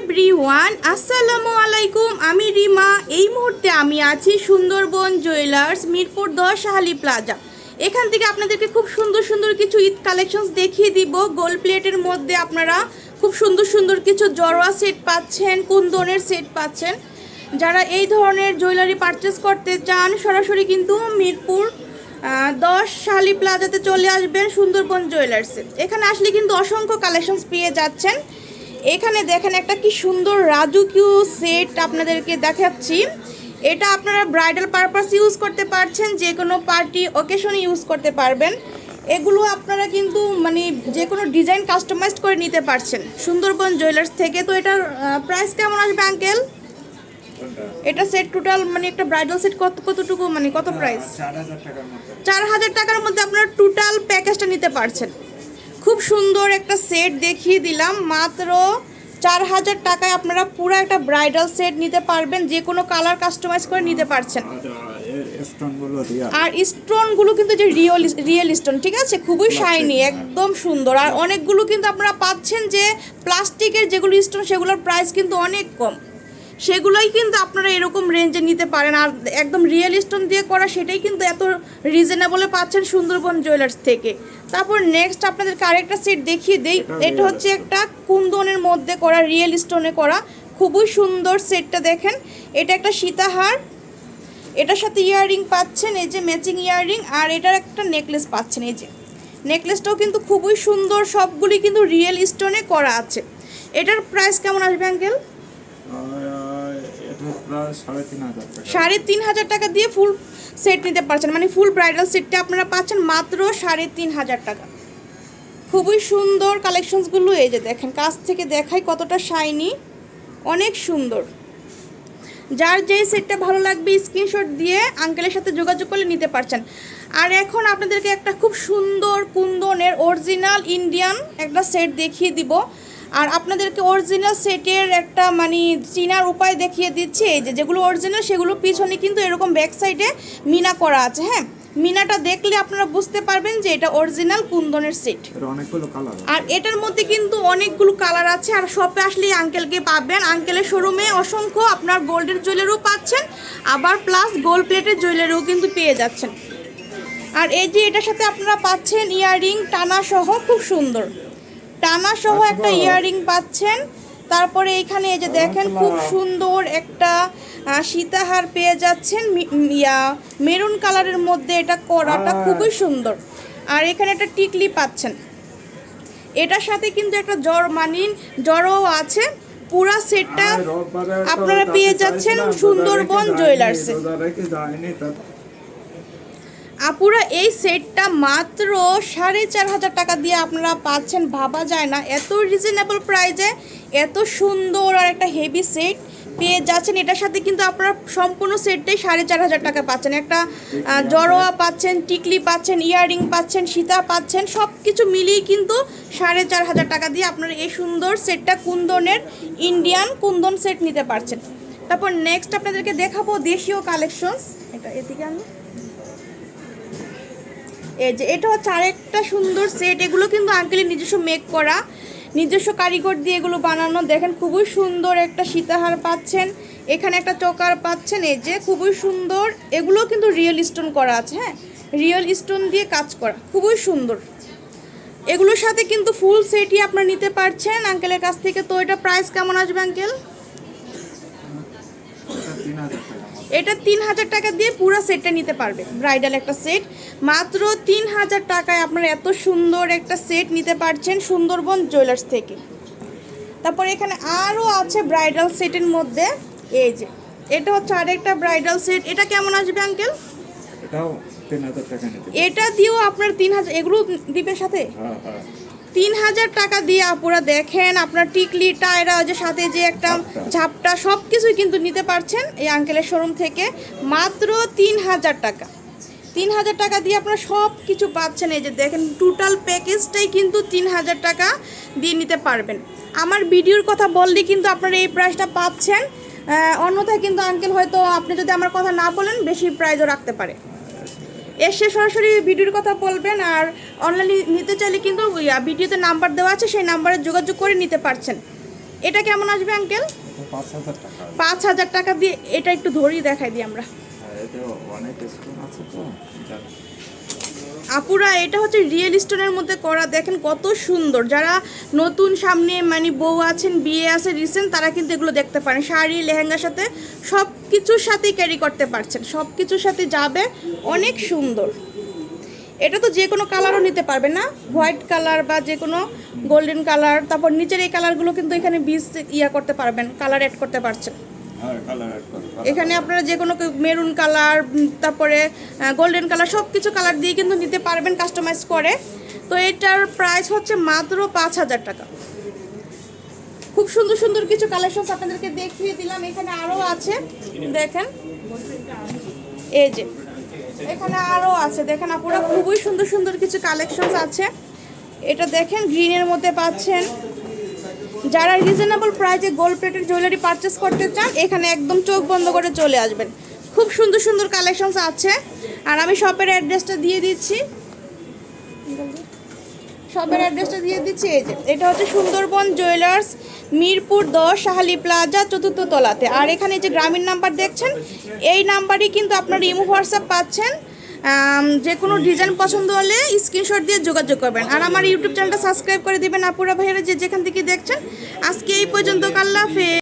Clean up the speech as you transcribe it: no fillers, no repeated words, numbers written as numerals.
Everyone, আসসালামু আলাইকুম। আমি রিমা। এই মুহূর্তে আমি আছি সুন্দরবন জুয়েলার্স, মিরপুর 10 শাহালি প্লাজা। এখান থেকে আপনাদেরকে খুব সুন্দর সুন্দর কিছু ঈদ কালেকশনস দেখিয়ে দিব। গোল্ড প্লেটের মধ্যে আপনারা খুব সুন্দর সুন্দর কিছু জড়োয়া সেট পাচ্ছেন, কুন্দনের সেট পাচ্ছেন। যারা এই ধরনের জুয়েলারি পারচেস করতে চান সরাসরি কিন্তু মিরপুর 10 শাহালি প্লাজাতে চলে আসবেন সুন্দরবন জুয়েলার্সে। এখানে আসলে কিন্তু অসংখ্য কালেকশনস পেয়ে যাচ্ছেন। এখানে দেখেন একটা কি সুন্দর রাজকীয় সেট আপনাদেরকে দেখাচ্ছি। এটা আপনারা ব্রাইডাল পারপাস ইউজ করতে পারছেন, যে কোনো পার্টি অকেশনে ইউজ করতে পারবেন। এগুলো আপনারা কিন্তু মানে যে কোনো ডিজাইন কাস্টমাইজ করে নিতে পারছেন সুন্দরবন জুয়েলার্স থেকে। তো এটার প্রাইস কেমন আসবে আঙ্কেল? এটা সেট টোটাল মানে একটা ব্রাইডাল সেট কতটুকু মানে কত প্রাইস? 4000 টাকার মধ্যে আপনারা টোটাল প্যাকেজটা নিতে পারছেন। খুব সুন্দর একটা সেট দেখিয়ে দিলাম। মাত্র 4000 টাকায় আপনারা পুরো একটা ব্রাইডাল সেট নিতে পারবেন, যে কোনো কালার কাস্টমাইজ করে নিতে পারছেন। আর স্টোনগুলো কিন্তু যে রিয়েল স্টোন, ঠিক আছে, খুবই শাইনি, একদম সুন্দর। আর অনেকগুলো কিন্তু আপনারা পাচ্ছেন যে প্লাস্টিকের যেগুলো স্টোন সেগুলোর প্রাইস কিন্তু অনেক কম, সেগুলোই কিন্তু আপনারা এরকম রেঞ্জে নিতে পারেন। আর একদম রিয়েল স্টোন দিয়ে করা সেটাই কিন্তু এত রিজনেবলে পাচ্ছেন সুন্দরবন জুয়েলার্স থেকে। তারপর নেক্সট আপনাদেরকে আরেকটা সেট দেখিয়ে দেই। এটা হচ্ছে একটা কুন্দনের মধ্যে করা, রিয়েল স্টোনে করা, খুবই সুন্দর সেটটা দেখেন। এটা একটা সীতাহার, এটার সাথে ইয়াররিং পাচ্ছেন, এই যে ম্যাচিং ইয়াররিং। আর এটার একটা নেকলেস পাচ্ছেন, এই যে নেকলেসটাও কিন্তু খুবই সুন্দর, সবগুলি কিন্তু রিয়েল স্টোনে করা আছে। এটার প্রাইস কেমন আসবে আঙ্কেল? 3500 টাকা দিয়ে ফুল সেট নিতে পারছেন, মানে ফুল ব্রাইডাল সেটটা আপনারা পাচ্ছেন মাত্র 3500 টাকা। খুবই সুন্দর কালেকশনসগুলো, এই যে দেখেন, কাছ থেকে দেখাই কতটা শাইনি, অনেক সুন্দর। যার যেই সেটটা ভালো লাগবে স্ক্রিনশট দিয়ে আঙ্কেলের সাথে যোগাযোগ করলে নিতে পারছেন। আর এখন আপনাদেরকে একটা খুব সুন্দর কুন্দনের অরিজিনাল ইন্ডিয়ান একটা সেট দেখিয়ে দিব। আর আপনাদেরকে অরিজিনাল সেটের একটা মানে চিনার উপায় দেখিয়ে দিচ্ছি। এই যে যেগুলো অরিজিনাল সেগুলো পিছনে কিন্তু এরকম ব্যাক সাইডে মিনা করা আছে। হ্যাঁ, মিনাটা দেখলে আপনারা বুঝতে পারবেন যে এটা অরিজিনাল কুন্দনের সেট। আর এটার মধ্যে কিন্তু অনেকগুলো কালার আছে। আর শপে আসলে আঙ্কেলকে পাবেন। আঙ্কেলের শোরুমে অসংখ্য আপনার গোল্ডের জুয়েলারিও পাচ্ছেন, আবার প্লাস গোল্ড প্লেটের জুয়েলারিও কিন্তু পেয়ে যাচ্ছেন। আর এই যে এটার সাথে আপনারা পাচ্ছেন ইয়াররিং টানা সহ, খুব সুন্দর টানা সহ একটা ইয়াররিং পাচ্ছেন। তারপরে এইখানে এই যে দেখেন খুব সুন্দর একটা সীতাহার পেয়ে যাচ্ছেন, মেরুন কালারের মধ্যে এটা করাটা খুবই সুন্দর। আর এখানে একটা টিকলি পাচ্ছেন, এটার সাথে কিন্তু একটা জড়ও আছে। পুরা সেটটা আপনারা পেয়ে যাচ্ছেন সুন্দরবন জুয়েলার্সে। আপুরা এই সেটটা মাত্র 4500 টাকা দিয়ে আপনারা পাচ্ছেন। ভাবা যায় না এত রিজনেবল প্রাইসে এত সুন্দর আর একটা হেভি সেট পেয়ে যাচ্ছেন। এটার সাথে কিন্তু আপনারা সম্পূর্ণ সেটটাই 4500 টাকা পাচ্ছেন। একটা জড়োয়া পাচ্ছেন, টিকলি পাচ্ছেন, ইয়াররিং পাচ্ছেন, সীতা পাচ্ছেন, সব কিছু মিলিয়ে কিন্তু 4500 টাকা দিয়ে আপনারা এই সুন্দর সেটটা কুন্দনের ইন্ডিয়ান কুন্দন সেট নিতে পারছেন। তারপর নেক্সট আপনাদেরকে দেখাবো দেশীয় কালেকশনস। এটা এদিকে আমি এই যে এটা হচ্ছে আরেকটা সুন্দর সেট। এগুলো কিন্তু আঙ্কেলের নিজস্ব মেক করা, নিজস্ব কারিগর দিয়ে এগুলো বানানো। দেখেন খুবই সুন্দর একটা সীতাহার পাচ্ছেন, এখানে একটা চোকার পাচ্ছেন, এই যে খুবই সুন্দর। এগুলো কিন্তু রিয়েল স্টোন করা আছে। হ্যাঁ, রিয়েল স্টোন দিয়ে কাজ করা, খুবই সুন্দর। এগুলোর সাথে কিন্তু ফুল সেটই আপনারা নিতে পারছেন আঙ্কেলের কাছ থেকে। তো এটা প্রাইস কেমন আসবে আঙ্কেল? এটা 3000 টাকা দিয়ে পুরো সেটটা নিতে পারবে। ব্রাইডাল একটা সেট মাত্র 3000 টাকায় আপনারা এত সুন্দর একটা সেট নিতে পারছেন সুন্দরবন জুয়েলার্স থেকে। তারপর এখানে আরও আছে ব্রাইডাল সেটের মধ্যে, এই যে এটা হচ্ছে আরেকটা ব্রাইডাল সেট। এটা কেমন আসবে আঙ্কেল? এটা দিয়েও আপনার 3000, এগুলো দ্বীপের সাথে 3000 টাকা দিয়ে আপুরা দেখেন আপনার টিকলি টায়রা যে সাথে যে একটা ঝাপটা সব কিছুই কিন্তু নিতে পারছেন এই আঙ্কেলের শোরুম থেকে মাত্র 3000 টাকা। 3000 টাকা দিয়ে আপনারা সব কিছু পাচ্ছেন। এই যে দেখেন টোটাল প্যাকেজটাই কিন্তু 3000 টাকা দিয়ে নিতে পারবেন। আমার ভিডিওর কথা বললে কিন্তু আপনারা এই প্রাইসটা পাচ্ছেন, অন্যথায় কিন্তু আঙ্কেল হয়তো আপনি যদি আমার কথা না বলেন বেশি প্রাইসও রাখতে পারে। এসে সরাসরি ভিডিওর কথা বলবেন। আর অনলাইনে নিতে চাইলে কিন্তু ভিডিওতে নাম্বার দেওয়া আছে, সেই নাম্বারে যোগাযোগ করে নিতে পারছেন। এটা কেমন আসবে আঙ্কেল? 5,000 টাকা। 5,000 টাকা দিয়ে এটা একটু ধরিয়ে দেখাই দিই আমরা। এতে অনেক স্টোন আছে তো যার আপুরা এটা হচ্ছে রিয়েল স্টোনের মধ্যে করা, দেখেন কত সুন্দর। যারা নতুন সামনে মানে বউ আছেন, বিয়ে আছে রিসেন্ট, তারা কিন্তু এগুলো দেখতে পারেন। শাড়ি লেহেঙ্গার সাথে সব কিছুর সাথেই ক্যারি করতে পারছেন, সব কিছুর সাথে যাবে, অনেক সুন্দর। এটা তো যে কোনো কালারও নিতে পারবে না, হোয়াইট কালার বা যে কোনো গোল্ডেন কালার, তারপর নিচের এই কালারগুলো কিন্তু এখানে বীজ করতে পারবেন, কালার অ্যাড করতে পারছেন। কালার অ্যাড করে এখানে আপনারা যে কোনো মেরুন কালার, তারপরে গোল্ডেন কালার, সব কিছু কালার দিয়ে কিন্তু নিতে পারবেন কাস্টমাইজ করে। তো এটার প্রাইস হচ্ছে মাত্র 5,000 টাকা। খুব সুন্দর সুন্দর কিছু কালেকশন আপনাদেরকে দেখিয়ে দিলাম। এখানে আরও আছে, দেখেন এই যে এখানে আরও আছে, দেখেন আপনারা খুবই সুন্দর সুন্দর কিছু কালেকশন আছে। এটা দেখেন গ্রিনের মধ্যে পাচ্ছেন। যারা রিজনেবল প্রাইসে গোল্ড প্লেটেড জুয়েলারি পারচেস করতে চান, এখানে একদম চোখ বন্ধ করে চলে আসবেন। খুব সুন্দর সুন্দর কালেকশনস আছে। আর আমি শপের অ্যাড্রেসটা দিয়ে দিচ্ছি, শপের অ্যাড্রেসটা দিয়ে দিচ্ছি। এই যে এটা হচ্ছে Sundarban jewellers, Mirpur 10 Shah Ali plaza 4th তলাতে। আর এখানে যে গ্রামীণ নাম্বার দেখছেন, এই নাম্বারই কিন্তু আপনার ইমো হোয়াটসঅ্যাপ পাচ্ছেন। যে কোনো ডিজাইন পছন্দ হলে স্ক্রিনশট দিয়ে যোগাযোগ করবেন। আর আমার ইউটিউব চ্যানেলটা সাবস্ক্রাইব করে দিবেন আপুরা ভাইয়েরা যে যেখান থেকে দেখছেন। আজকে এই পর্যন্ত, আল্লাহ হাফেজ।